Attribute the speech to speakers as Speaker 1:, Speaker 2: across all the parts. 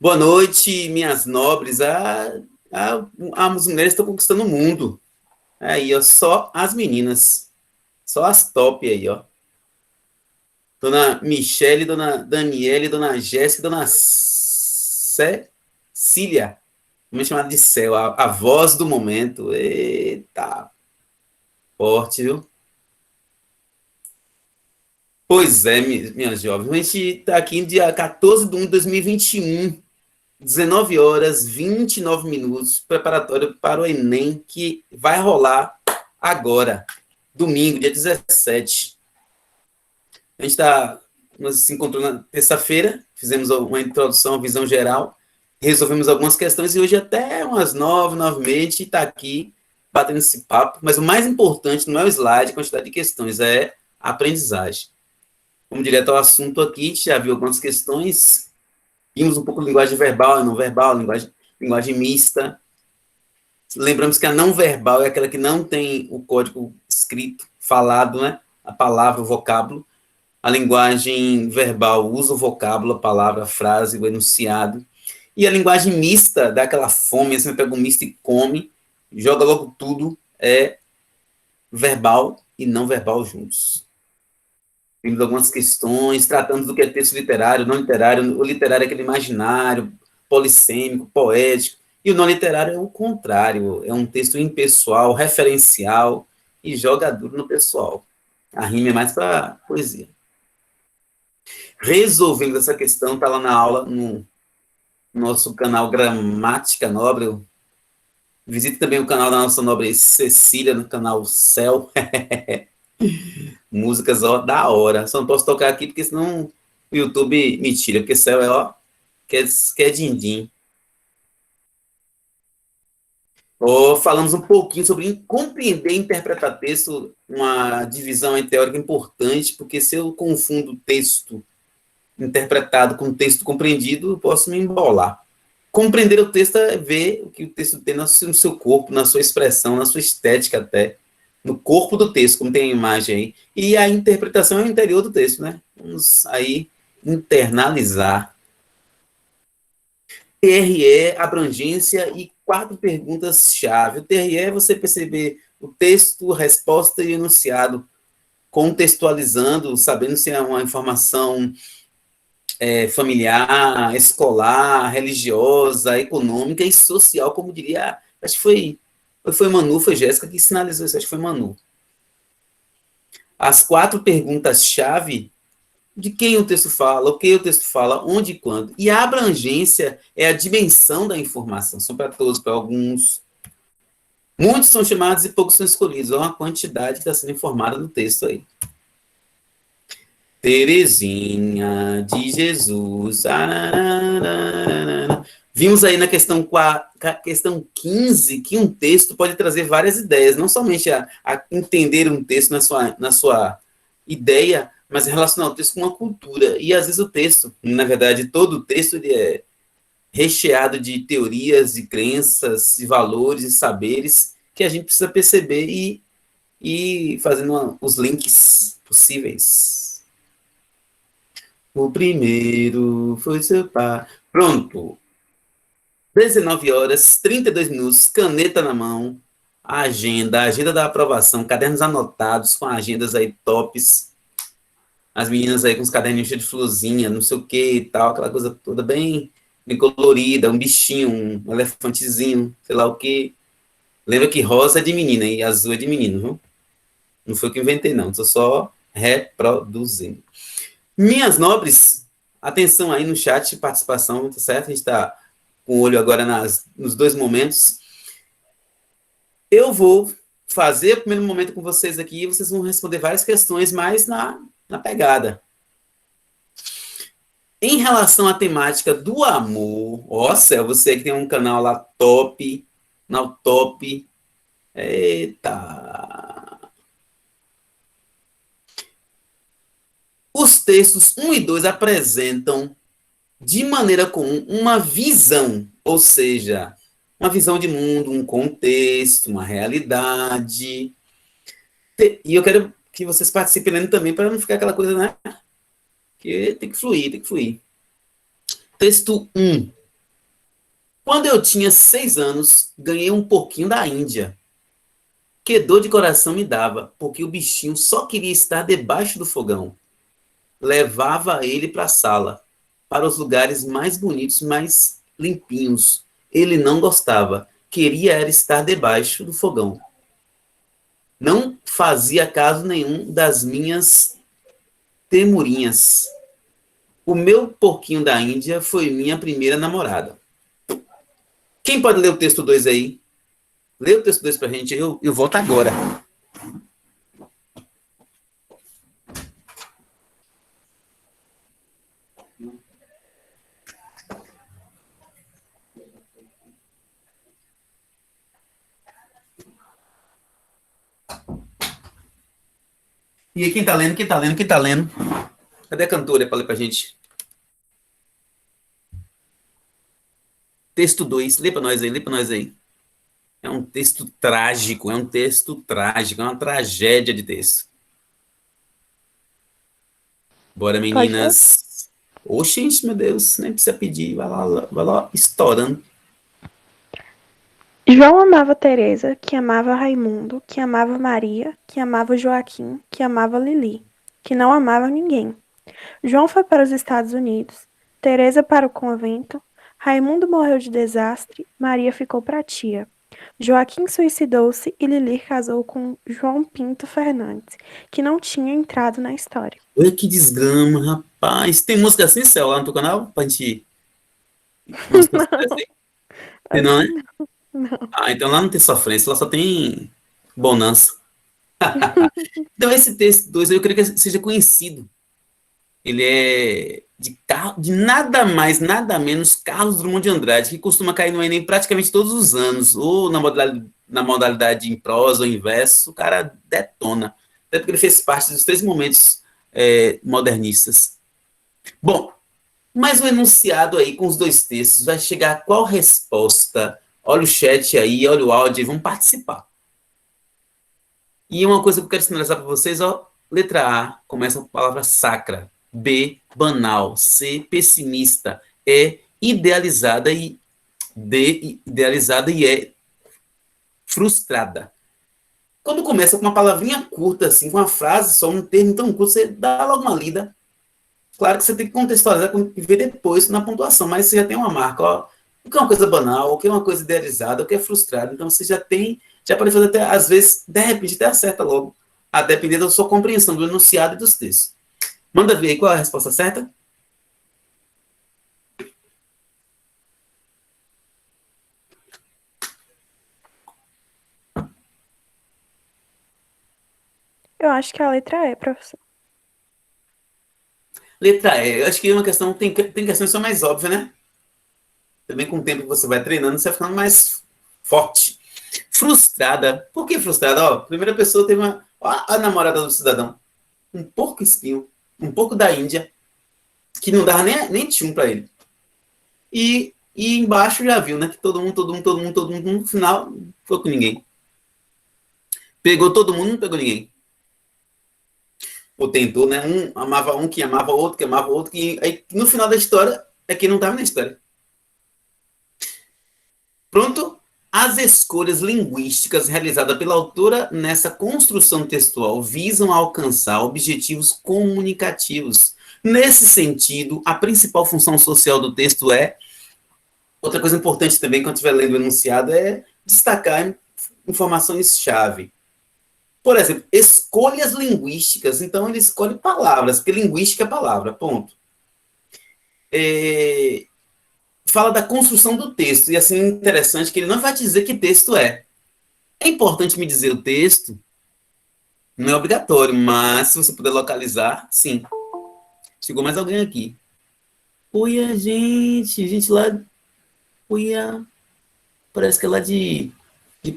Speaker 1: Boa noite, minhas nobres. As mulheres estão conquistando o mundo. Aí, ó, só as meninas. Só as top aí, ó. Dona Michele, Dona Daniele, Dona Jéssica, Dona Cecília. Vamos chamar de Céu, a voz do momento. Eita, forte, viu? Pois é, minhas jovens. A gente está aqui no dia 14 de 1 de 2021. 19 horas, 29 minutos, preparatório para o Enem, que vai rolar agora, domingo, dia 17. A gente está nos se encontrou na terça-feira, fizemos uma introdução, uma visão geral, resolvemos algumas questões e hoje até umas 9, 9h30 a gente está aqui batendo esse papo, mas o mais importante não é o slide, a quantidade de questões, é a aprendizagem. Vamos direto ao assunto aqui, a gente já viu algumas questões. Vimos um pouco de linguagem verbal e não verbal, linguagem mista. Lembramos que a não verbal é aquela que não tem o código escrito, falado, né? A palavra, o vocábulo. A linguagem verbal usa o vocábulo, a palavra, a frase, o enunciado. E a linguagem mista dá aquela fome, você pega um misto e come, joga logo tudo, é verbal e não verbal juntos. Temos algumas questões, tratamos do que é texto literário, não literário. O literário é aquele imaginário, polissêmico, poético, e o não literário é o contrário, é um texto impessoal, referencial, e joga duro no pessoal. A rima é mais para poesia. Resolvendo essa questão, está lá na aula, no nosso canal Gramática Nobre. Visite também o canal da nossa nobre Cecília, no canal Céu. Músicas, ó, da hora. Só não posso tocar aqui, porque senão o YouTube me tira, porque Céu é, ó, que é din-din. Falamos um pouquinho sobre compreender e interpretar texto, uma divisão teórica importante, porque se eu confundo texto interpretado com texto compreendido, eu posso me embolar. Compreender o texto é ver o que o texto tem no seu corpo, na sua expressão, na sua estética até, no corpo do texto, como tem a imagem aí. E a interpretação é o interior do texto, né? Vamos aí internalizar. TRE, abrangência e 4 perguntas-chave. O TRE é você perceber o texto, resposta e enunciado, contextualizando, sabendo se é uma informação familiar, escolar, religiosa, econômica e social, como diria, acho que foi Manu, foi Jéssica que sinalizou isso, acho que foi Manu. As 4 perguntas-chave de quem o texto fala, o que o texto fala, onde e quando. E a abrangência é a dimensão da informação. São para todos, para alguns. Muitos são chamados e poucos são escolhidos. Olha uma quantidade que está sendo informada no texto aí. Terezinha de Jesus. Vimos aí na questão 15 que um texto pode trazer várias ideias, não somente a entender um texto na sua ideia, mas relacionar o texto com uma cultura. E às vezes o texto, na verdade, todo o texto ele é recheado de teorias e crenças e valores e saberes que a gente precisa perceber e fazendo os links possíveis. O primeiro foi seu pai. Pronto. 19 horas, 32 minutos, caneta na mão, a agenda da aprovação, cadernos anotados com agendas aí tops, as meninas aí com os caderninhos cheios de florzinha, não sei o que e tal, aquela coisa toda bem colorida, um bichinho, um elefantezinho, sei lá o que. Lembra que rosa é de menina e azul é de menino, viu? Não foi o que inventei, não, estou só reproduzindo. Minhas nobres, atenção aí no chat de participação, tá certo? A gente está com o olho agora nos 2 momentos. Eu vou fazer o primeiro momento com vocês aqui e vocês vão responder várias questões, mas na pegada. Em relação à temática do amor, ó céu, você que tem um canal lá top, canal top, eita. Os textos 1 e 2 apresentam de maneira comum uma visão, ou seja, uma visão de mundo, um contexto, uma realidade. E eu quero que vocês participem lendo também, para não ficar aquela coisa, né? Que tem que fluir, tem que fluir. Texto 1. Quando eu tinha 6 anos, ganhei um porquinho da Índia. Que dor de coração me dava, porque o bichinho só queria estar debaixo do fogão. Levava ele para a sala, para os lugares mais bonitos, mais limpinhos. Ele não gostava, queria era estar debaixo do fogão. Não fazia caso nenhum das minhas temurinhas. O meu porquinho da Índia foi minha primeira namorada. Quem pode ler o texto 2 aí? Lê o texto 2 pra gente, eu volto agora. E aí, quem tá lendo, quem tá lendo, quem tá lendo? Cadê a cantora pra ler pra gente? Texto 2, lê pra nós aí, lê pra nós aí. É um texto trágico, é um texto trágico, é uma tragédia de texto. Bora,
Speaker 2: Pode ler?
Speaker 1: meninas. Oxente, meu Deus, nem precisa pedir, vai lá, estourando.
Speaker 2: João amava Teresa, que amava Raimundo, que amava Maria, que amava Joaquim, que amava Lili, que não amava ninguém. João foi para os Estados Unidos, Teresa para o convento, Raimundo morreu de desastre, Maria ficou para tia. Joaquim suicidou-se e Lili casou com João Pinto Fernandes, que não tinha entrado na história.
Speaker 1: Olha que desgrama, rapaz. Tem música assim, Céu, lá no teu canal? Pra gente. Umas músicas assim? Tem não, né?
Speaker 2: Assim não.
Speaker 1: Ah, então lá não tem sofrência, lá só tem bonança. Então, esse texto 2 eu creio que seja conhecido. Ele é de nada mais, nada menos Carlos Drummond de Andrade, que costuma cair no Enem praticamente todos os anos, ou na modalidade em prosa ou em verso, o cara detona. Até porque ele fez parte dos 3 momentos modernistas. Bom, mas o enunciado aí com os 2 textos vai chegar a qual resposta? Olha o chat aí, olha o áudio e vamos participar. E uma coisa que eu quero sinalizar para vocês, ó, letra A começa com a palavra sacra, B, banal, C, pessimista, E, idealizada e D, idealizada e E, frustrada. Quando começa com uma palavrinha curta, assim, com uma frase só, um termo tão curto, você dá logo uma lida. Claro que você tem que contextualizar e ver depois na pontuação, mas você já tem uma marca, ó, o que é uma coisa banal, o que é uma coisa idealizada, o que é frustrado. Então você já tem, já pode fazer até, às vezes, de repente, até acerta logo, a depender da sua compreensão do enunciado e dos textos. Manda ver aí qual é a resposta certa.
Speaker 2: Eu acho que a letra é, professor.
Speaker 1: Letra E, eu acho que é uma questão, tem questões que são mais óbvias, né? Também com o tempo que você vai treinando, você vai ficando mais forte. Frustrada. Por que frustrada? Ó, a primeira pessoa teve uma. Ó, a namorada do cidadão. Um porco espinho. Um porco da Índia. Que não dava nem tchum pra ele. E embaixo já viu, né? Que todo mundo, no final, não foi com ninguém. Pegou todo mundo, não pegou ninguém. Ou tentou, né? Um amava um, que amava outro, que amava outro, que aí, no final da história é quem não estava na história. Pronto? As escolhas linguísticas realizadas pela autora nessa construção textual visam alcançar objetivos comunicativos. Nesse sentido, a principal função social do texto é. Outra coisa importante também, quando estiver lendo o enunciado, é destacar informações-chave. Por exemplo, escolhas linguísticas. Então, ele escolhe palavras, porque linguística é palavra, ponto. É, fala da construção do texto, e assim, interessante que ele não vai te dizer que texto é. É importante me dizer o texto, não é obrigatório, mas se você puder localizar, sim. Chegou mais alguém aqui. Oi, a gente lá, oi, parece que é lá de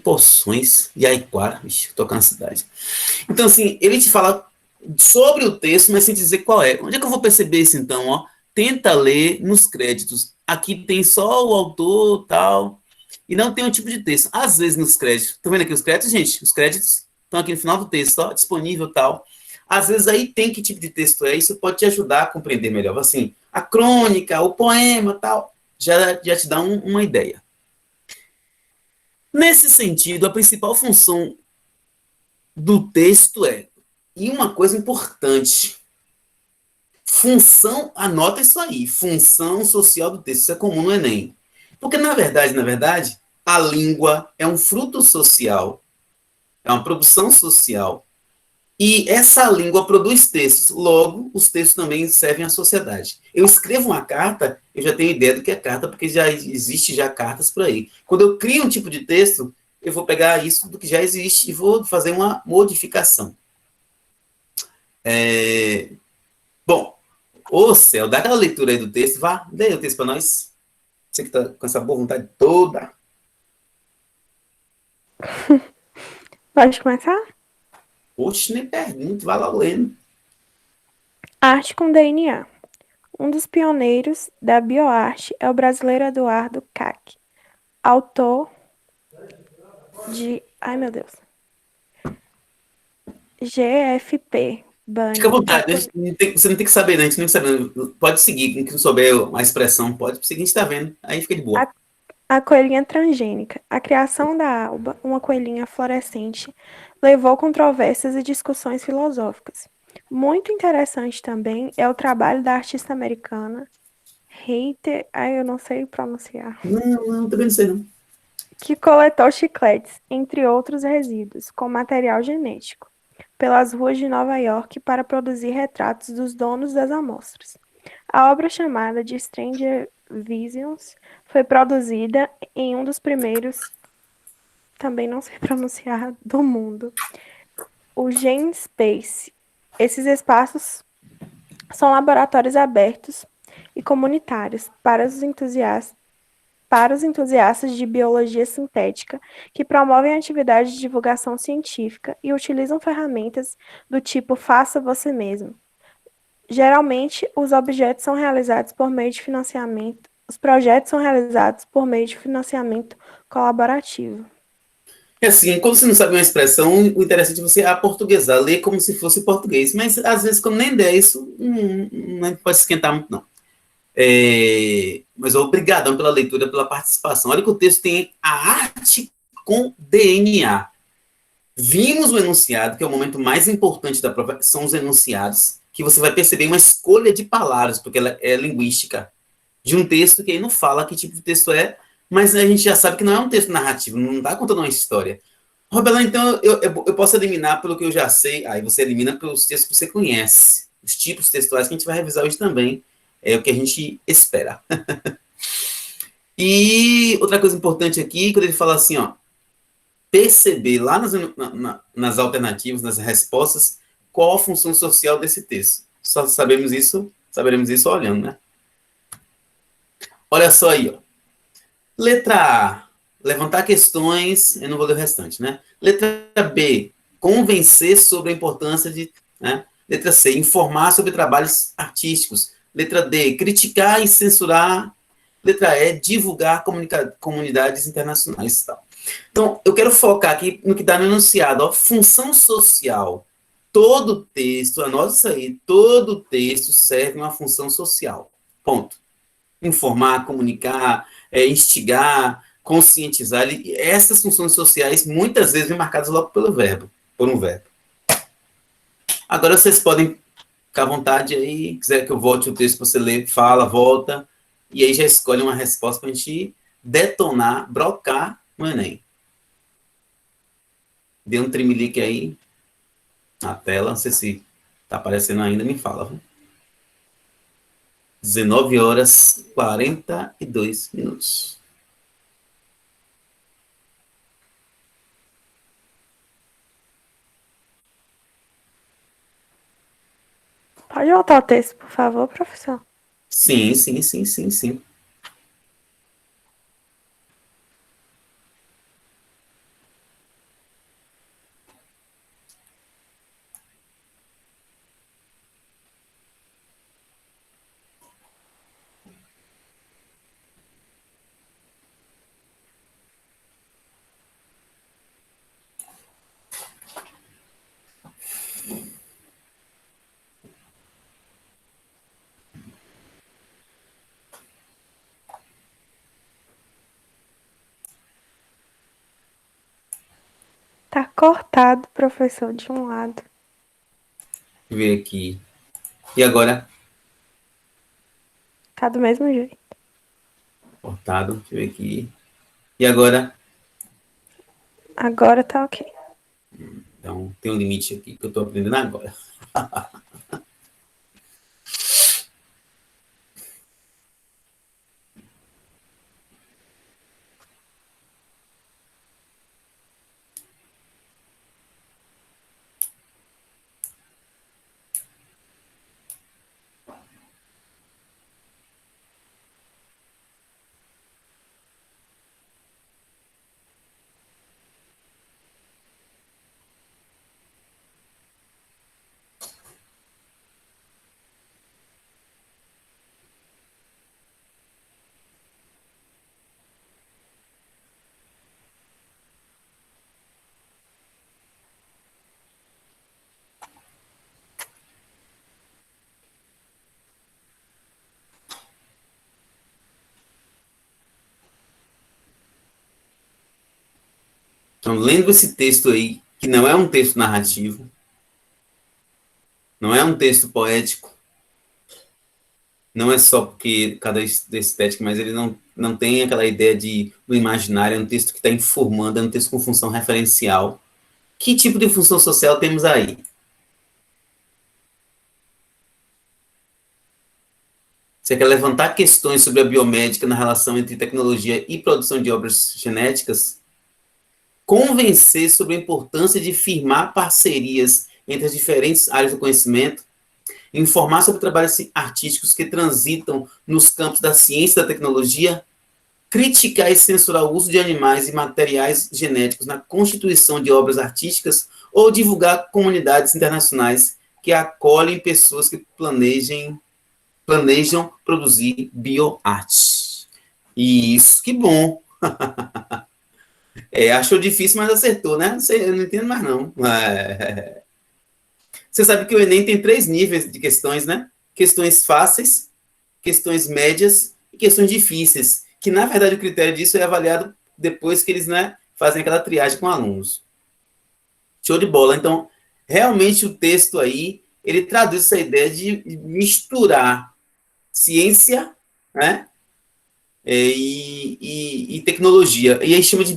Speaker 1: Poções, de Aiquara, tocar na cidade. Então, assim, ele te fala sobre o texto, mas sem dizer qual é. Onde é que eu vou perceber isso, então? Ó? Tenta ler nos créditos. Aqui tem só o autor, tal, e não tem um tipo de texto. Às vezes nos créditos, estão vendo aqui os créditos, gente? Os créditos estão aqui no final do texto, ó, disponível, tal. Às vezes aí tem que tipo de texto é, isso pode te ajudar a compreender melhor. Assim, a crônica, o poema, tal. já te dá uma ideia. Nesse sentido, a principal função do texto é, e uma coisa importante, função, anota isso aí, função social do texto, isso é comum no Enem. Porque, na verdade, a língua é um fruto social, é uma produção social, e essa língua produz textos, logo, os textos também servem à sociedade. Eu escrevo uma carta, eu já tenho ideia do que é carta, porque já existe já cartas por aí. Quando eu crio um tipo de texto, eu vou pegar isso do que já existe e vou fazer uma modificação. Bom, ô céu, dá aquela leitura aí do texto, vá, lê o texto para nós. Você que está com essa boa vontade toda.
Speaker 2: Pode começar?
Speaker 1: Oxe, nem pergunto, vai lá lendo.
Speaker 2: Arte com DNA. Um dos pioneiros da bioarte é o brasileiro Eduardo Kac, autor de, ai meu Deus, GFP,
Speaker 1: Fica à
Speaker 2: Bunny,
Speaker 1: vontade, você não tem que saber, né? A gente não tem que saber. Pode seguir, quem não souber a expressão, pode seguir, a gente está vendo. Aí fica de boa.
Speaker 2: a, a coelhinha transgênica. A criação da Alba, uma coelhinha fluorescente, levou controvérsias e discussões filosóficas. Muito interessante também é o trabalho da artista americana Hater, ai eu não sei pronunciar,
Speaker 1: Não, também não sei, não.
Speaker 2: que coletou chicletes, entre outros resíduos, com material genético, pelas ruas de Nova York para produzir retratos dos donos das amostras. A obra chamada de Stranger Visions foi produzida em um dos primeiros, também não sei pronunciar, do mundo, o GameSpace. Esses espaços são laboratórios abertos e comunitários para os entusiastas de biologia sintética que promovem atividades de divulgação científica e utilizam ferramentas do tipo faça você mesmo. Geralmente, os projetos são realizados por meio de financiamento colaborativo.
Speaker 1: É assim, quando você não sabe uma expressão, o interessante é você aportuguesar, ler como se fosse português. Mas, às vezes, quando nem der isso, não pode esquentar muito, não. Mas obrigadão pela leitura, pela participação. Olha que o texto tem a arte com DNA. Vimos o enunciado, que é o momento mais importante da prova, são os enunciados, que você vai perceber uma escolha de palavras, porque ela é linguística, de um texto que aí não fala que tipo de texto é, mas a gente já sabe que não é um texto narrativo, não está contando uma história. Roberto, então eu posso eliminar pelo que eu já sei, aí você elimina pelos textos que você conhece, os tipos textuais que a gente vai revisar hoje também, é o que a gente espera. E outra coisa importante aqui, quando ele fala assim, ó, perceber lá nas alternativas, nas respostas, qual a função social desse texto. Só saberemos isso olhando, né? Olha só aí, ó. Letra A, levantar questões, eu não vou ler o restante, né? Letra B, convencer sobre a importância de, né? Letra C, informar sobre trabalhos artísticos. Letra D, criticar e censurar. Letra E, divulgar comunidades internacionais e tal. Então, eu quero focar aqui no que está no enunciado, ó, função social. Todo texto, anota isso aí, todo texto serve uma função social. Ponto. Informar, comunicar, instigar, conscientizar. Essas funções sociais muitas vezes vêm marcadas logo pelo verbo, por um verbo. Agora vocês podem ficar à vontade aí, quiser que eu volte o texto para você ler, fala, volta, e aí já escolhe uma resposta para a gente detonar, brocar no Enem. Dê um trimelique aí na tela, não sei se está aparecendo ainda, me fala. Viu? 19 horas 42 minutos.
Speaker 2: Pode voltar o texto, por favor, professor?
Speaker 1: Sim, sim, sim, sim, sim.
Speaker 2: Tá cortado, professor, de um lado.
Speaker 1: Deixa eu ver aqui. E agora?
Speaker 2: Tá do mesmo jeito.
Speaker 1: Cortado. Deixa eu ver aqui. E agora?
Speaker 2: Agora tá ok.
Speaker 1: Então, tem um limite aqui que eu estou aprendendo agora. Então, lendo esse texto aí, que não é um texto narrativo, não é um texto poético, não é só porque cada estética, mas ele não tem aquela ideia do imaginário, é um texto que está informando, é um texto com função referencial. Que tipo de função social temos aí? Você quer levantar questões sobre a biomédica na relação entre tecnologia e produção de obras genéticas? Convencer sobre a importância de firmar parcerias entre as diferentes áreas do conhecimento? Informar sobre trabalhos artísticos que transitam nos campos da ciência e da tecnologia? Criticar e censurar o uso de animais e materiais genéticos na constituição de obras artísticas ou divulgar comunidades internacionais que acolhem pessoas que planejam produzir bioarte. Isso, que bom. Achou difícil, mas acertou, né? Eu não entendo mais, não. Você sabe que o Enem tem 3 níveis de questões, né? Questões fáceis, questões médias e questões difíceis. Que, na verdade, o critério disso é avaliado depois que eles, né, fazem aquela triagem com alunos. Show de bola. Então, realmente o texto aí, ele traduz essa ideia de misturar ciência, né, e tecnologia. E aí chama de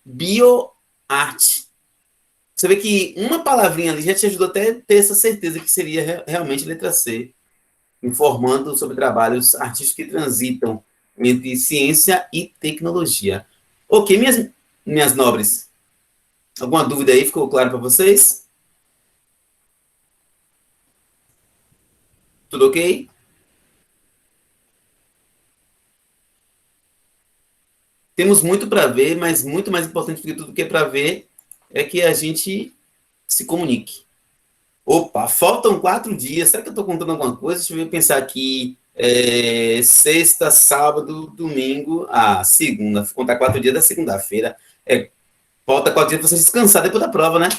Speaker 1: bioarte. Você vê que uma palavrinha ali já te ajudou até a ter essa certeza que seria realmente letra C, informando sobre trabalhos artísticos que transitam entre ciência e tecnologia. Ok, minhas nobres, alguma dúvida aí? Ficou claro para vocês? Tudo ok? Temos muito para ver, mas muito mais importante do que tudo que é para ver é que a gente se comunique. Opa, faltam 4 dias. Será que eu estou contando alguma coisa? Deixa eu pensar aqui. Sexta, sábado, domingo. Segunda. Vou contar 4 dias da segunda-feira. Falta 4 dias para você descansar depois da prova, né?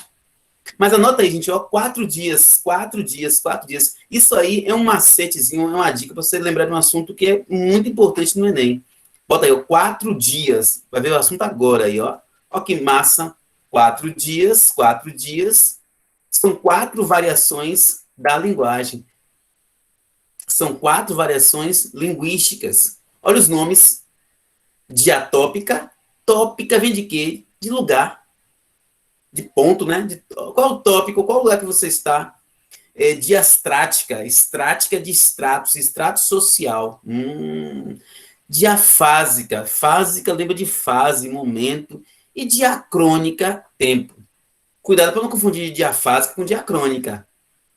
Speaker 1: Mas anota aí, gente, ó, 4 dias, 4 dias, 4 dias. Isso aí é um macetezinho, é uma dica para você lembrar de um assunto que é muito importante no Enem. Bota aí, ó, 4 dias. Vai ver o assunto agora aí, ó. Ó que massa. 4 dias, 4 dias. São 4 variações da linguagem. São 4 variações linguísticas. Olha os nomes. Diatópica. Tópica vem de quê? De lugar. De ponto, né? Qual o tópico? Qual lugar que você está? Diastrática. Estrática de estratos. Estrato social. Diafásica. Fásica lembra de fase, momento. E diacrônica, tempo. Cuidado para não confundir diafásica com diacrônica,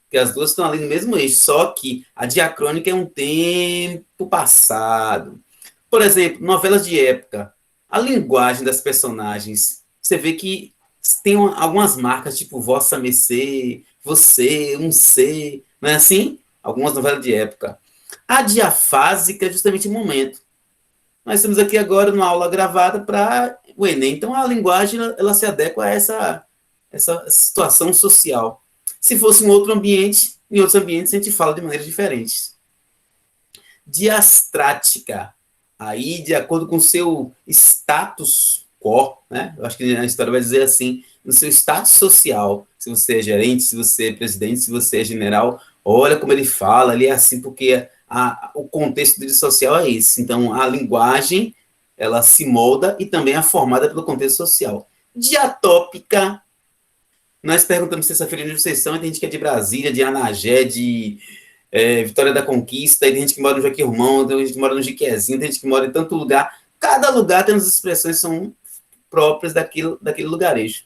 Speaker 1: porque as duas estão ali no mesmo eixo, só que a diacrônica é um tempo passado. Por exemplo, novelas de época, a linguagem das personagens, você vê que tem algumas marcas, tipo Vossa Mercê, Você, Um C, não é assim? Algumas novelas de época. A diafásica é justamente o momento. Nós estamos aqui agora numa aula gravada para o Enem, então a linguagem ela se adequa a essa situação social. Se fosse um outro ambiente, em outros ambientes a gente fala de maneiras diferentes. Diastrática, aí de acordo com o seu status quo, né? Eu acho que a história vai dizer assim, no seu status social, se você é gerente, se você é presidente, se você é general, olha como ele fala, ele é assim porque o contexto dele social é esse. Então, a linguagem, ela se molda e também é formada pelo contexto social. Diatópica, nós perguntamos sexta-feira onde vocês são, e tem gente que é de Brasília, de Anagé, de Vitória da Conquista, e tem gente que mora no Jaquirmão, tem gente que mora no Jiquezinho, tem gente que mora em tanto lugar. Cada lugar tem as expressões que são próprias daquele lugarejo.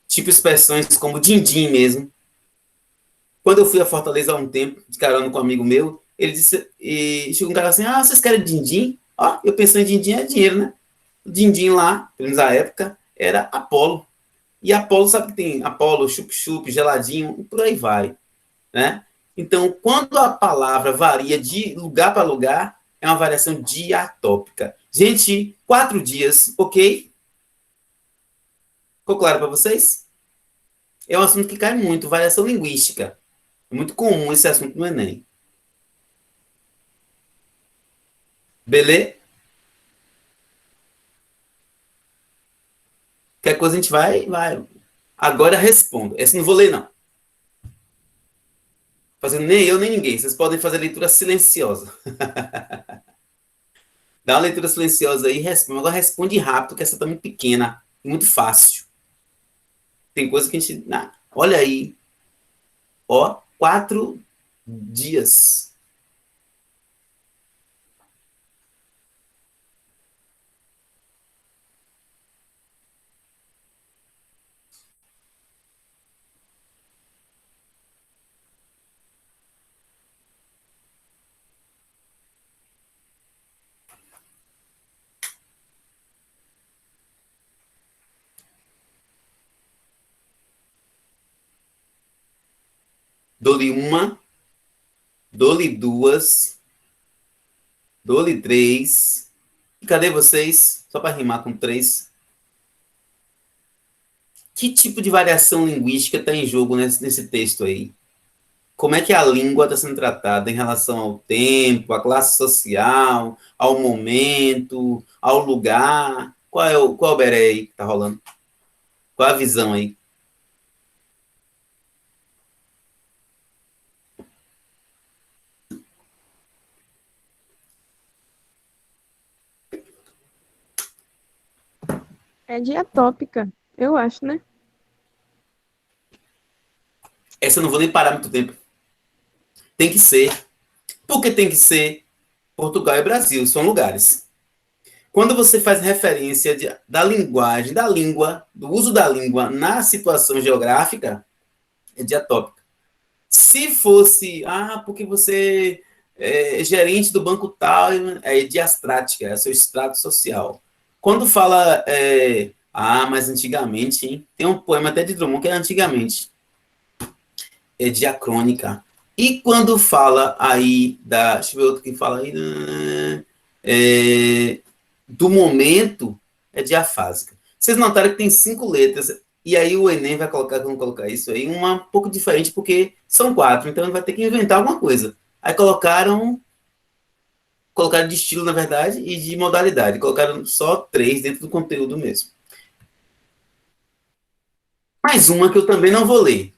Speaker 1: Tipo expressões como din-din mesmo. Quando eu fui a Fortaleza há um tempo, de carona com um amigo meu, ele disse, e chegou um cara assim, vocês querem din-din? Ó, eu pensei em din-din é dinheiro, né? O din-din lá, pelo menos na época, era Apolo. E Apolo, sabe que tem Apolo, chup-chup, geladinho, e por aí vai, né? Então, quando a palavra varia de lugar para lugar, é uma variação diatópica. Gente, 4 dias, ok? Ficou claro para vocês? É um assunto que cai muito, variação linguística. É muito comum esse assunto no Enem. Beleza? Qualquer coisa a gente vai. Agora respondo. Essa não vou ler, não. Fazendo nem eu, nem ninguém. Vocês podem fazer leitura silenciosa. Dá uma leitura silenciosa aí e responde. Agora responde rápido, que essa tá muito pequena e muito fácil. Tem coisa que a gente... olha aí. Ó, 4 dias. Dou-lhe uma, dou-lhe duas, dou-lhe três. E cadê vocês? Só para rimar com três. Que tipo de variação linguística está em jogo nesse texto aí? Como é que a língua está sendo tratada em relação ao tempo, à classe social, ao momento, ao lugar? Qual é o beré aí que está rolando? Qual é a visão aí?
Speaker 2: É diatópica, eu acho, né?
Speaker 1: Essa eu não vou nem parar muito tempo. Tem que ser. Por que tem que ser? Portugal e Brasil são lugares. Quando você faz referência da linguagem, da língua, do uso da língua na situação geográfica, é diatópica. Se fosse, porque você é gerente do banco tal, é diastrática, é seu extrato social. Quando fala, mas antigamente, hein? Tem um poema até de Drummond que é antigamente, é diacrônica. E quando fala aí deixa eu ver outro que fala aí, do momento, é diafásica. Vocês notaram que tem 5 letras, e aí o Enem vamos colocar isso aí, uma um pouco diferente, porque são 4, então ele vai ter que inventar alguma coisa. Aí colocaram de estilo, na verdade, e de modalidade. Colocaram só 3 dentro do conteúdo mesmo. Mais uma que eu também não vou ler.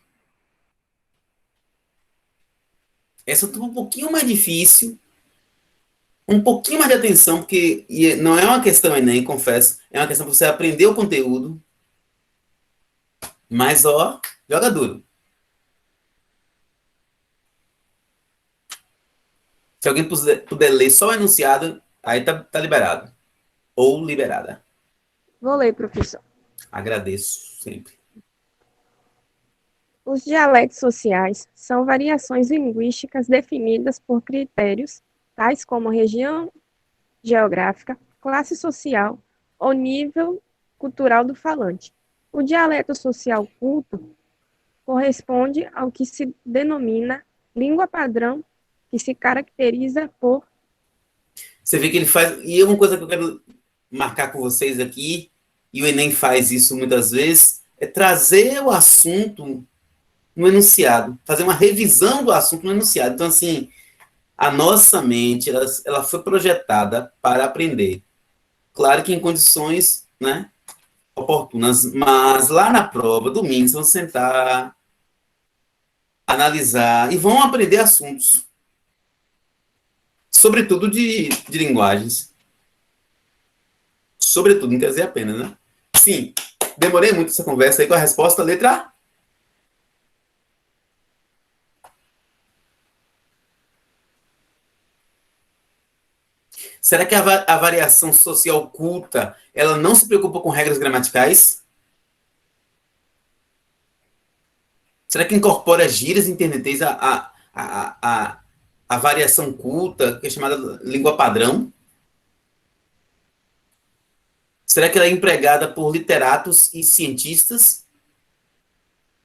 Speaker 1: Essa é um pouquinho mais difícil, um pouquinho mais de atenção, porque não é uma questão Enem, confesso, é uma questão para você aprender o conteúdo, mas, joga duro. Se alguém puder ler só o enunciado, aí tá liberado. Ou liberada.
Speaker 2: Vou ler, professor.
Speaker 1: Agradeço sempre.
Speaker 2: Os dialetos sociais são variações linguísticas definidas por critérios tais como região geográfica, classe social ou nível cultural do falante. O dialeto social culto corresponde ao que se denomina língua padrão, que se caracteriza por...
Speaker 1: Você vê que ele faz... E é uma coisa que eu quero marcar com vocês aqui, e o Enem faz isso muitas vezes, é trazer o assunto no enunciado, fazer uma revisão do assunto no enunciado. Então, assim, a nossa mente, ela foi projetada para aprender. Claro que em condições, né, oportunas, mas lá na prova, domingo, vocês vão sentar, analisar e vão aprender assuntos, sobretudo de linguagens. Sobretudo, não quer dizer apenas, né? Sim, demorei muito essa conversa aí com a resposta, letra A. Será que a variação social culta, ela não se preocupa com regras gramaticais? Será que incorpora gírias internetês a variação culta, que é chamada língua padrão? Será que ela é empregada por literatos e cientistas?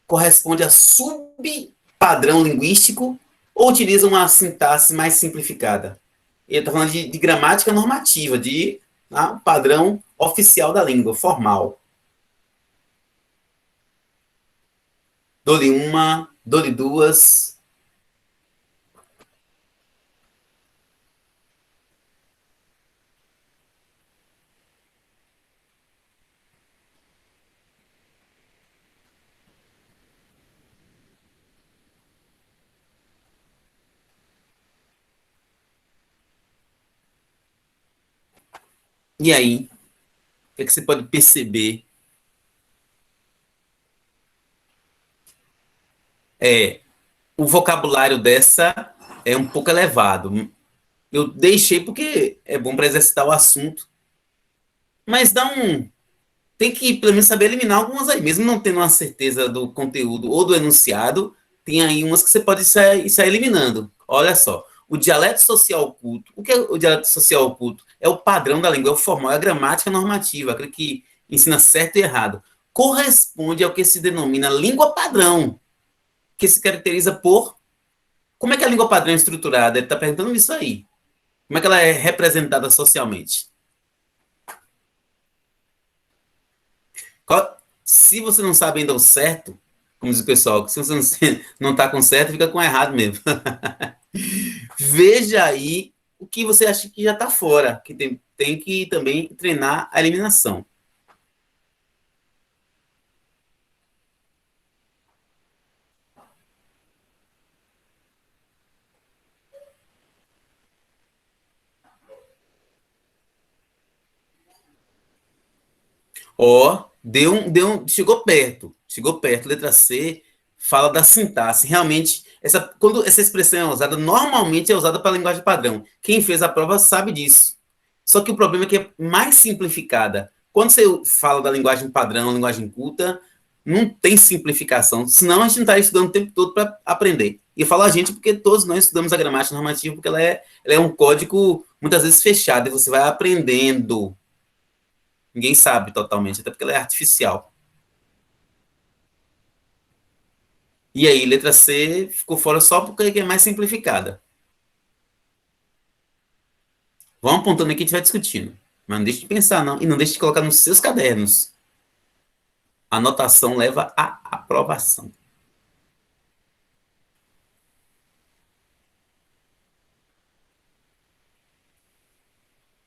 Speaker 1: Corresponde a subpadrão linguístico ou utiliza uma sintaxe mais simplificada? Ele está falando de gramática normativa, de padrão oficial da língua, formal. Dou-lhe uma, dou-lhe duas. E aí, o que, é que você pode perceber? O vocabulário dessa é um pouco elevado. Eu deixei porque é bom para exercitar o assunto. Mas tem que pelo menos saber eliminar algumas aí, mesmo não tendo uma certeza do conteúdo ou do enunciado, tem aí umas que você pode sair eliminando. Olha só, o dialeto social oculto. O que é o dialeto social oculto? É o padrão da língua, é o formal, é a gramática normativa, aquele que ensina certo e errado. Corresponde ao que se denomina língua padrão, que se caracteriza por... Como é que a língua padrão é estruturada? Ele está perguntando isso aí. Como é que ela é representada socialmente? Se você não sabe ainda o certo, como diz o pessoal, se você não está com certo, fica com errado mesmo. Veja aí o que você acha que já está fora, que tem que também treinar a eliminação. Ó, chegou perto, letra C, fala da sintaxe. Realmente, quando essa expressão é usada, normalmente é usada para a linguagem padrão. Quem fez a prova sabe disso. Só que o problema é que é mais simplificada. Quando você fala da linguagem padrão, linguagem culta, não tem simplificação. Senão a gente não está estudando o tempo todo para aprender. E eu falo a gente porque todos nós estudamos a gramática normativa, porque ela é um código muitas vezes fechado e você vai aprendendo. Ninguém sabe totalmente, até porque ela é artificial. E aí, letra C ficou fora só porque é mais simplificada. Vamos apontando aqui e a gente vai discutindo. Mas não deixe de pensar, não. E não deixe de colocar nos seus cadernos. A anotação leva à aprovação.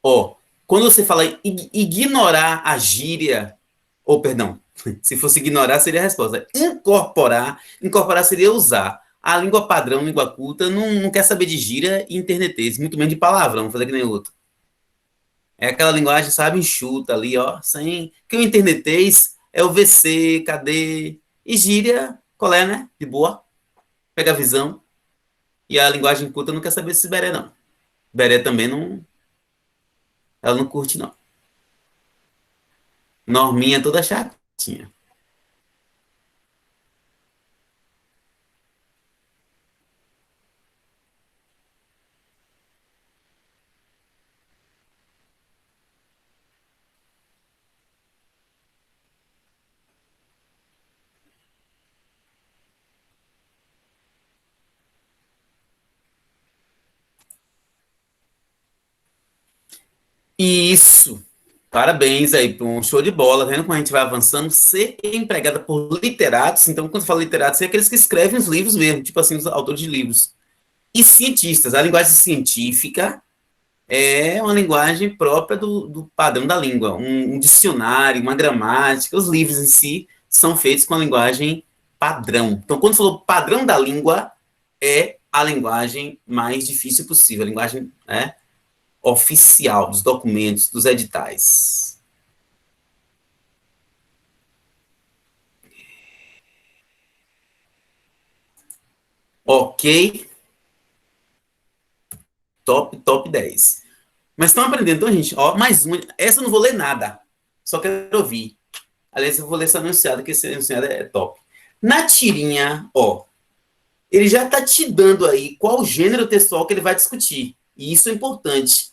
Speaker 1: Ó, quando você fala ignorar a gíria, ou perdão, se fosse ignorar seria a resposta. Incorporar seria usar. A língua padrão, língua culta, não quer saber de gíria e internetês, muito menos de palavrão, fazer que nem outro. É aquela linguagem, sabe, enxuta ali, ó, sem... Que o internetês é o VC, KD, e gíria, qual é, né? De boa, pega a visão. E a linguagem culta não quer saber se beré, não. Beré também não... Ela não curte, não. Norminha toda chatinha. Isso. Parabéns aí, um show de bola. Tá vendo como a gente vai avançando? Ser empregada por literatos. Então, quando fala literatos, é aqueles que escrevem os livros mesmo, tipo assim, os autores de livros. E cientistas. A linguagem científica é uma linguagem própria do padrão da língua. Um dicionário, uma gramática, os livros em si são feitos com a linguagem padrão. Então, quando falou padrão da língua, é a linguagem mais difícil possível, a linguagem, né, oficial dos documentos, dos editais. Ok, top 10. Mas estão aprendendo, então, gente, ó, mais uma. Essa eu não vou ler nada, só quero ouvir. Aliás, eu vou ler essa anunciada, que esse anunciado é top. Na tirinha, ó, ele já está te dando aí qual gênero textual que ele vai discutir. E isso é importante.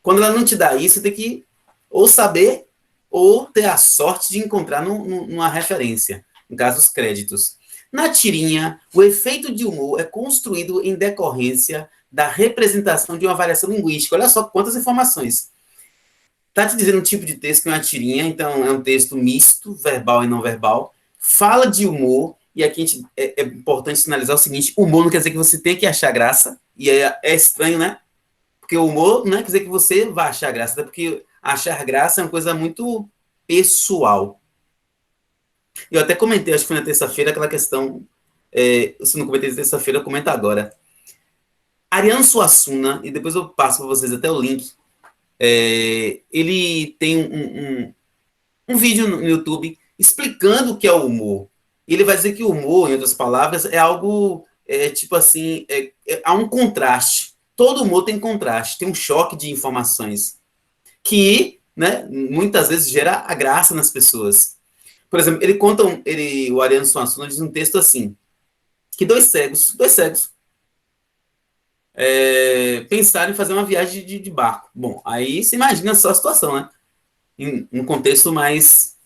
Speaker 1: Quando ela não te dá isso, você tem que ou saber ou ter a sorte de encontrar numa referência, no caso, os créditos. Na tirinha, o efeito de humor é construído em decorrência da representação de uma variação linguística. Olha só quantas informações. Está te dizendo um tipo de texto que é uma tirinha, então é um texto misto, verbal e não verbal. Fala de humor, e aqui é importante sinalizar o seguinte: humor não quer dizer que você tem que achar graça, e é estranho, né? Porque o humor não quer dizer que você vai achar graça, até porque achar graça é uma coisa muito pessoal. Eu até comentei, acho que foi na terça-feira, aquela questão. Se não comentei na terça-feira, comenta agora. Ariano Suassuna, e depois eu passo para vocês até o link. Ele tem um vídeo no YouTube explicando o que é o humor. E ele vai dizer que o humor, em outras palavras, é algo tipo assim, há um contraste. Todo humor tem contraste, tem um choque de informações que, né, muitas vezes gera a graça nas pessoas. Por exemplo, ele conta, o Ariano Suassuna diz um texto assim, que dois cegos pensaram em fazer uma viagem de barco. Bom, aí você imagina só a situação, né? Em um contexto mais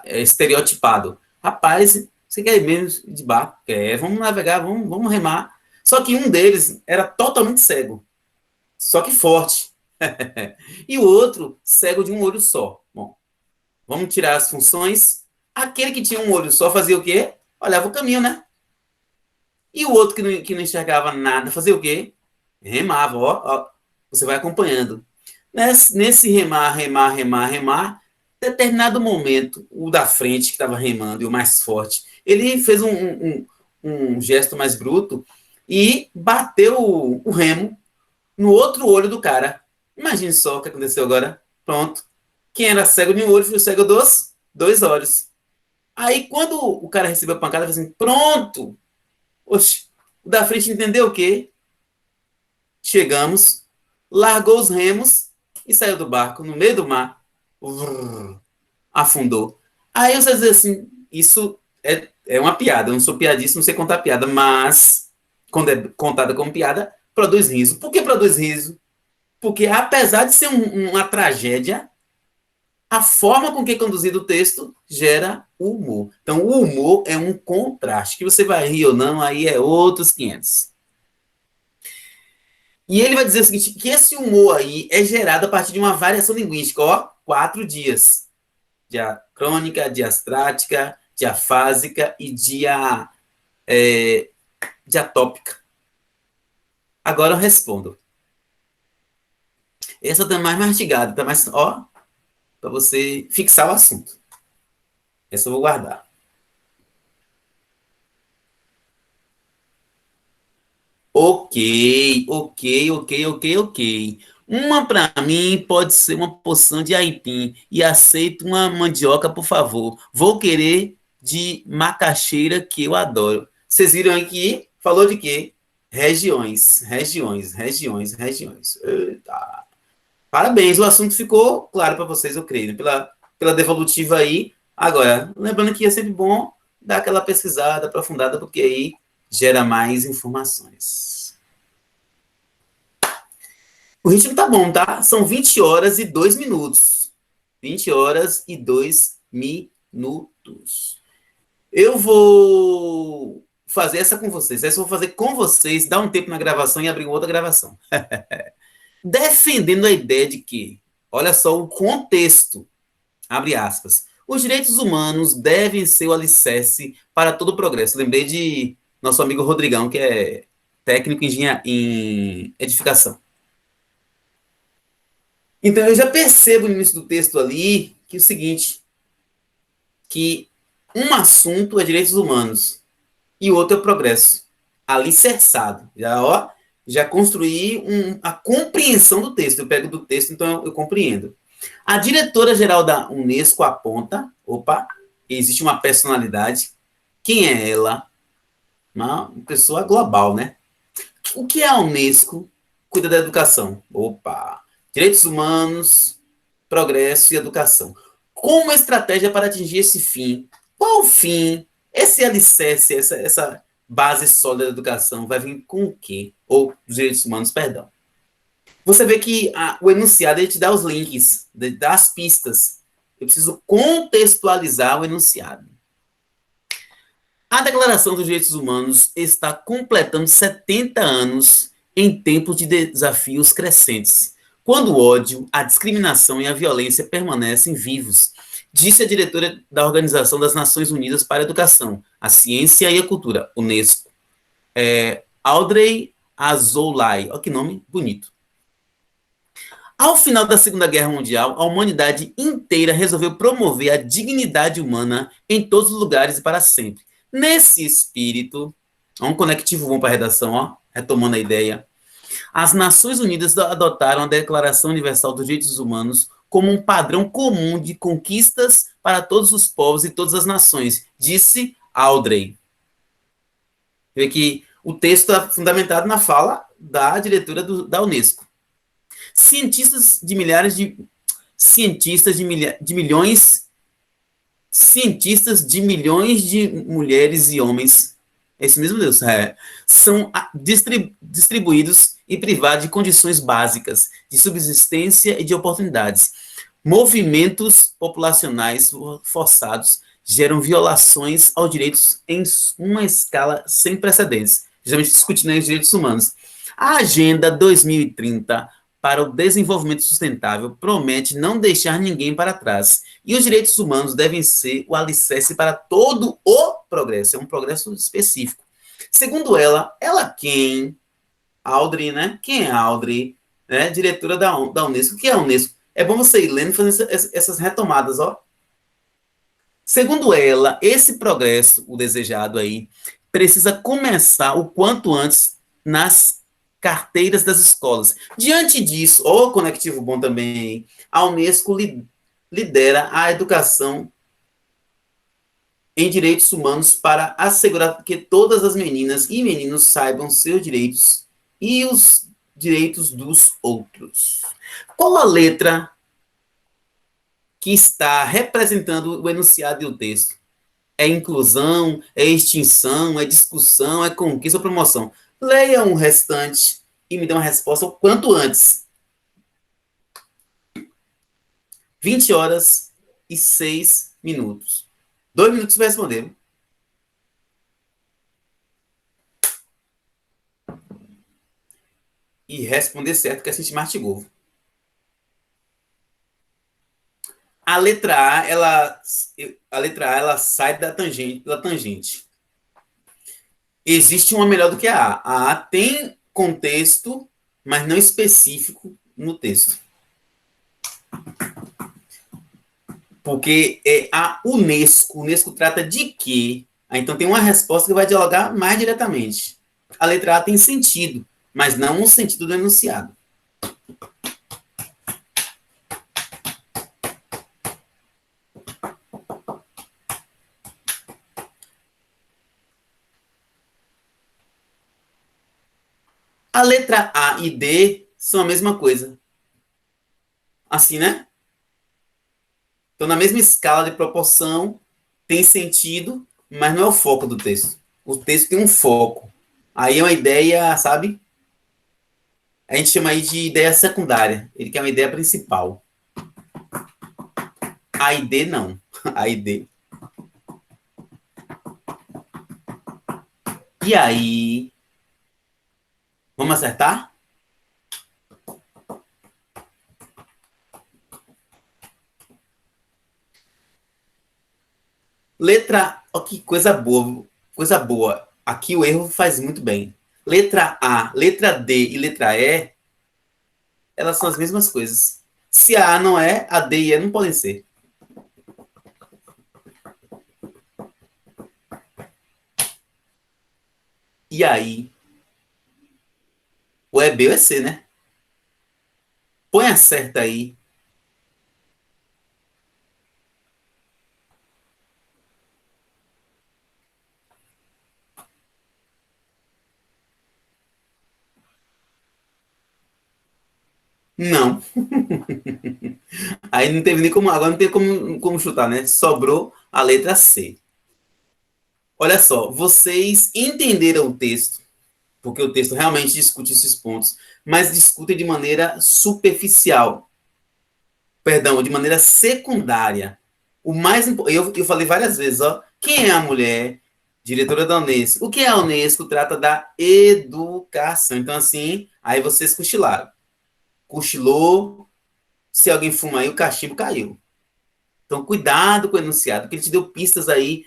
Speaker 1: estereotipado. Rapaz, você quer ir menos de barco? Quer, vamos navegar, vamos remar. Só que um deles era totalmente cego, só que forte. E o outro, cego de um olho só. Bom, vamos tirar as funções. Aquele que tinha um olho só fazia o quê? Olhava o caminho, né? E o outro que não enxergava nada fazia o quê? Remava, ó, você vai acompanhando. Nesse remar, determinado momento, o da frente, que estava remando, e o mais forte, ele fez um gesto mais bruto e bateu o remo no outro olho do cara. Imagine só o que aconteceu agora. Pronto. Quem era cego de um olho foi cego dos dois olhos. Aí, quando o cara recebeu a pancada, ele falou assim: pronto! Oxe, o da frente entendeu o quê? Chegamos, largou os remos e saiu do barco no meio do mar. Afundou. Aí você diz assim: isso é uma piada. Eu não sou piadista, não sei contar piada, mas quando é contada como piada, produz riso. Por que produz riso? Porque apesar de ser uma tragédia, a forma com que é conduzido o texto gera humor. Então, o humor é um contraste. Que você vai rir ou não, aí é outros 500. E ele vai dizer o seguinte, que esse humor aí é gerado a partir de uma variação linguística, ó, 4 dias. Diacrônica, diastrática, diafásica e diatópica. Agora eu respondo. Essa tá mais mastigada, tá mais, ó, para você fixar o assunto. Essa eu vou guardar. Ok. Uma para mim pode ser uma porção de aipim e aceito uma mandioca, por favor. Vou querer de macaxeira que eu adoro. Vocês viram aqui? Falou de quê? Regiões. Eita. Parabéns, o assunto ficou claro para vocês, eu creio, né? Pela devolutiva aí. Agora, lembrando que é sempre bom dar aquela pesquisada aprofundada, porque aí gera mais informações. O ritmo tá bom, tá? São 20 horas e 2 minutos. 20 horas e 2 minutos. Eu vou fazer essa com vocês. Essa eu vou fazer com vocês, dar um tempo na gravação e abrir outra gravação. Defendendo a ideia de que, olha só o contexto, abre aspas, os direitos humanos devem ser o alicerce para todo o progresso. Lembrei de nosso amigo Rodrigão, que é técnico em edificação. Então, eu já percebo no início do texto ali que é o seguinte, que um assunto é direitos humanos e o outro é o progresso. Alicerçado. Já, ó, já construí a compreensão do texto. Eu pego do texto, então eu compreendo. A diretora-geral da Unesco aponta, opa, existe uma personalidade. Quem é ela? Uma pessoa global, né? O que é a Unesco? Cuida da educação. Opa! Direitos humanos, progresso e educação. Como estratégia para atingir esse fim? Qual o fim? Esse alicerce, essa base sólida da educação vai vir com o quê? Ou dos direitos humanos, perdão. Você vê que o enunciado ele te dá os links, dá as pistas. Eu preciso contextualizar o enunciado. A Declaração dos Direitos Humanos está completando 70 anos em tempos de desafios crescentes, quando o ódio, a discriminação e a violência permanecem vivos, disse a diretora da Organização das Nações Unidas para a Educação, a Ciência e a Cultura, Unesco, Audrey Azoulay. Olha que nome bonito. Ao final da Segunda Guerra Mundial, a humanidade inteira resolveu promover a dignidade humana em todos os lugares e para sempre. Nesse espírito, um conectivo bom para a redação, ó, retomando a ideia, as Nações Unidas adotaram a Declaração Universal dos Direitos Humanos como um padrão comum de conquistas para todos os povos e todas as nações, disse Audrey. Vê que o texto é fundamentado na fala da diretora da Unesco. Cientistas de milhares de cientistas de milhões cientistas de milhões de mulheres e homens, é isso mesmo, Deus, são distribuídos e privados de condições básicas de subsistência e de oportunidades. Movimentos populacionais forçados geram violações aos direitos em uma escala sem precedentes, justamente discutindo os direitos humanos. A Agenda 2030 para o Desenvolvimento Sustentável promete não deixar ninguém para trás. E os direitos humanos devem ser o alicerce para todo o progresso. É um progresso específico. Segundo ela quem? Audrey, né? Quem é Audrey? Né? Diretora da Unesco. O que é a Unesco? É bom você ir lendo e fazendo essas retomadas, ó. Segundo ela, esse progresso, o desejado aí, precisa começar o quanto antes nas carteiras das escolas. Diante disso, o conectivo bom também, a Unesco lidera a educação em direitos humanos para assegurar que todas as meninas e meninos saibam seus direitos e os direitos dos outros. Qual a letra que está representando o enunciado e o texto? É inclusão, é extinção, é discussão, é conquista ou promoção? Leia o restante e me dê uma resposta o quanto antes. 20 horas e 6 minutos. 2 minutos para responder. E responder certo que a gente mastigou. A letra A, ela sai da tangente, pela tangente. Existe uma melhor do que a A. A A tem contexto, mas não específico no texto. Porque a Unesco trata de quê? Então tem uma resposta que vai dialogar mais diretamente. A letra A tem sentido, mas não o sentido do enunciado. A letra A e D são a mesma coisa. Assim, né? Então, na mesma escala de proporção, tem sentido, mas não é o foco do texto. O texto tem um foco. Aí é uma ideia, sabe? A gente chama aí de ideia secundária. Ele quer uma ideia principal. A e D, não. A e D. E aí? Vamos acertar? Letra... Ó, que coisa boa. Coisa boa. Aqui o erro faz muito bem. Letra A, letra D e letra E, elas são as mesmas coisas. Se a A não é, a D e E não podem ser. E aí, ou é B ou é C, né? Põe a certa aí. Não. Aí não teve nem como, agora não tem como chutar, né? Sobrou a letra C. Olha só, vocês entenderam o texto, porque o texto realmente discute esses pontos, mas discute de maneira superficial, perdão, de maneira secundária. O mais eu falei várias vezes, ó, quem é a mulher diretora da Unesco? O que é a Unesco? Trata da educação. Então, assim, aí vocês cochilaram. Cochilou, se alguém fuma aí, o cachimbo caiu. Então, cuidado com o enunciado, porque ele te deu pistas aí.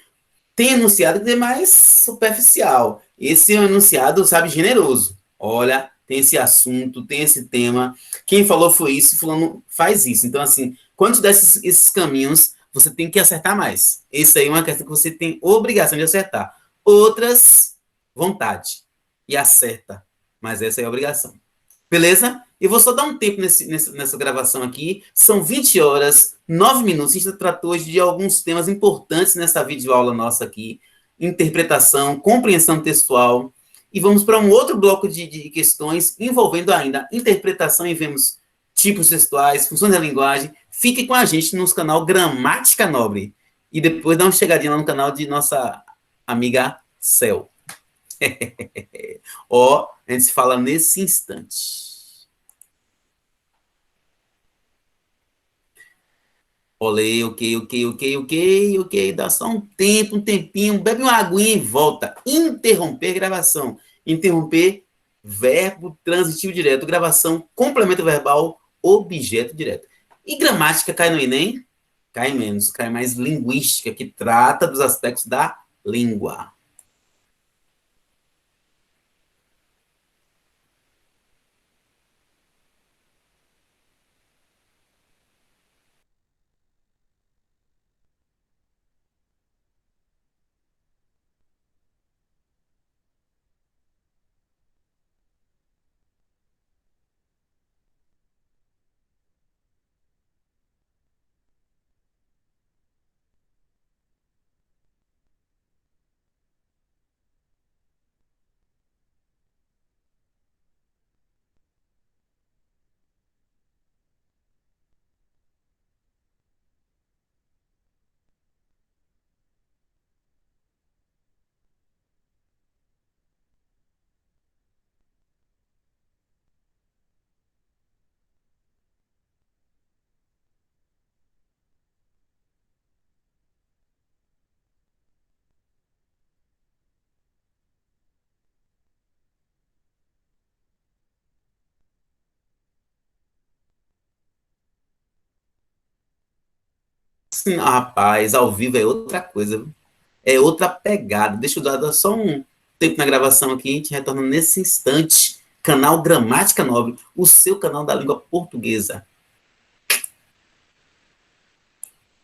Speaker 1: Tem enunciado que é mais superficial. Esse é um enunciado, sabe, generoso. Olha, tem esse assunto, tem esse tema. Quem falou foi isso, fulano faz isso. Então, assim, quando te der esses caminhos, você tem que acertar mais. Esse aí é uma questão que você tem obrigação de acertar. Outras, vontade. E acerta. Mas essa é a obrigação. Beleza? Eu vou só dar um tempo nessa gravação aqui. São 20 horas, 9 minutos. A gente tratou hoje de alguns temas importantes nessa videoaula nossa aqui. Interpretação, compreensão textual. E vamos para um outro bloco de questões envolvendo ainda interpretação e vemos tipos textuais, funções da linguagem. Fique com a gente no canal Gramática Nobre. E depois dá uma chegadinha lá no canal de nossa amiga Cel. Ó, a gente se fala nesse instante. Olê, ok. Dá só um tempo, um tempinho. Bebe uma aguinha e volta. Interromper gravação. Interromper, verbo transitivo direto. Gravação, complemento verbal, objeto direto. E gramática cai no Enem? Cai menos. Cai mais linguística, que trata dos aspectos da língua. Rapaz, ao vivo é outra coisa. É outra pegada. Deixa eu dar só um tempo na gravação aqui, a gente retorna nesse instante. Canal Gramática Nobre, o seu canal da língua portuguesa.